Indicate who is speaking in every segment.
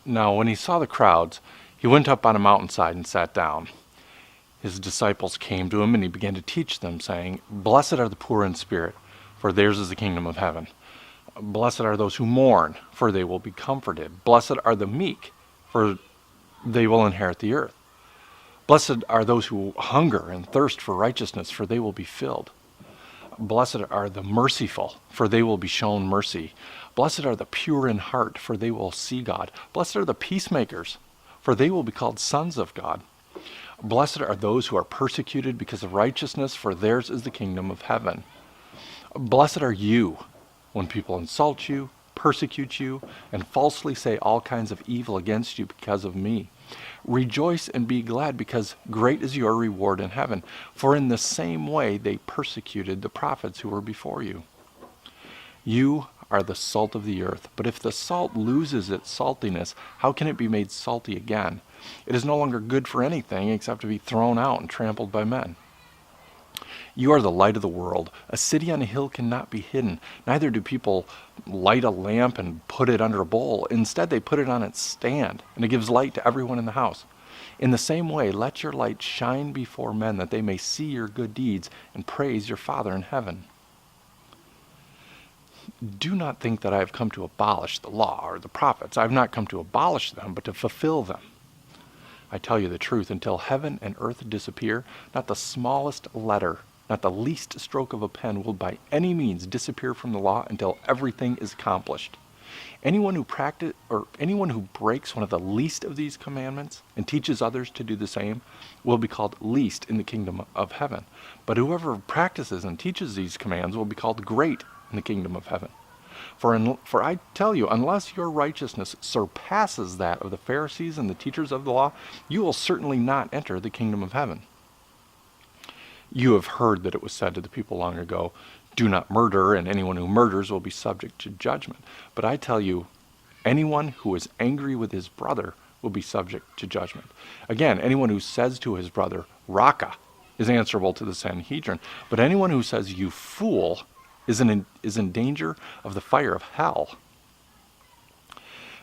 Speaker 1: Now, when he saw the crowds, he went up on a mountainside and sat down. His disciples came to him, and he began to teach them, saying, "Blessed are the poor in spirit, for theirs is the kingdom of heaven. Blessed are those who mourn, for they will be comforted. Blessed are the meek, for they will inherit the earth. Blessed are those who hunger and thirst for righteousness, for they will be filled. Blessed are the merciful, for they will be shown mercy. Blessed are the pure in heart, for they will see God. Blessed are the peacemakers, for they will be called sons of God. Blessed are those who are persecuted because of righteousness, for theirs is the kingdom of heaven. Blessed are you when people insult you, persecute you, and falsely say all kinds of evil against you because of me. Rejoice and be glad, because great is your reward in heaven. For in the same way they persecuted the prophets who were before you. You are the salt of the earth, but if the salt loses its saltiness, how can it be made salty again? It is no longer good for anything except to be thrown out and trampled by men. You are the light of the world. A city on a hill cannot be hidden. Neither do people light a lamp and put it under a bowl. Instead, they put it on its stand, and it gives light to everyone in the house. In the same way, let your light shine before men, that they may see your good deeds and praise your Father in heaven. Do not think that I have come to abolish the law or the prophets. I have not come to abolish them, but to fulfill them. I tell you the truth, until heaven and earth disappear, not the smallest letter, not the least stroke of a pen will by any means disappear from the law until everything is accomplished. Anyone who breaks one of the least of these commandments and teaches others to do the same will be called least in the kingdom of heaven. But whoever practices and teaches these commands will be called great in the kingdom of heaven. For I tell you, unless your righteousness surpasses that of the Pharisees and the teachers of the law, you will certainly not enter the kingdom of heaven. You have heard that it was said to the people long ago, 'Do not murder, and anyone who murders will be subject to judgment.' But I tell you, anyone who is angry with his brother will be subject to judgment. Again, anyone who says to his brother, 'Raka,' is answerable to the Sanhedrin. But anyone who says, 'You fool,' is in danger of the fire of hell.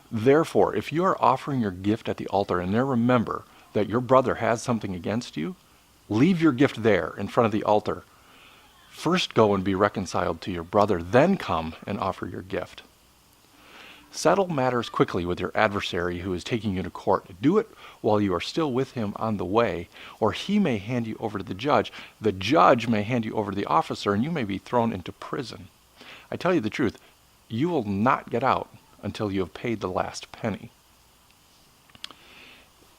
Speaker 1: Therefore, if you are offering your gift at the altar and there remember that your brother has something against you, leave your gift there in front of the altar. First go and be reconciled to your brother, then come and offer your gift. Settle matters quickly with your adversary who is taking you to court. Do it while you are still with him on the way, or he may hand you over to the judge. The judge may hand you over to the officer, and you may be thrown into prison. I tell you the truth, you will not get out until you have paid the last penny.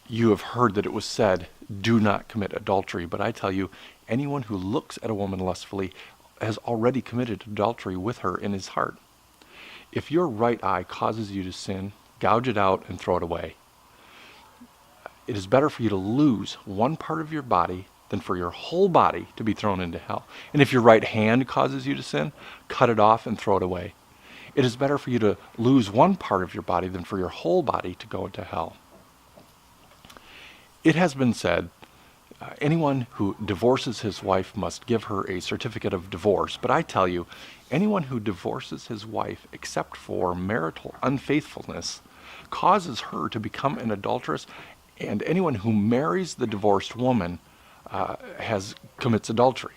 Speaker 1: You have heard that it was said, 'Do not commit adultery,' but I tell you, anyone who looks at a woman lustfully has already committed adultery with her in his heart. If your right eye causes you to sin, gouge it out and throw it away. It is better for you to lose one part of your body than for your whole body to be thrown into hell. And if your right hand causes you to sin, cut it off and throw it away. It is better for you to lose one part of your body than for your whole body to go into hell. It has been said, anyone who divorces his wife must give her a certificate of divorce. But I tell you, anyone who divorces his wife except for marital unfaithfulness causes her to become an adulteress, and anyone who marries the divorced woman commits adultery.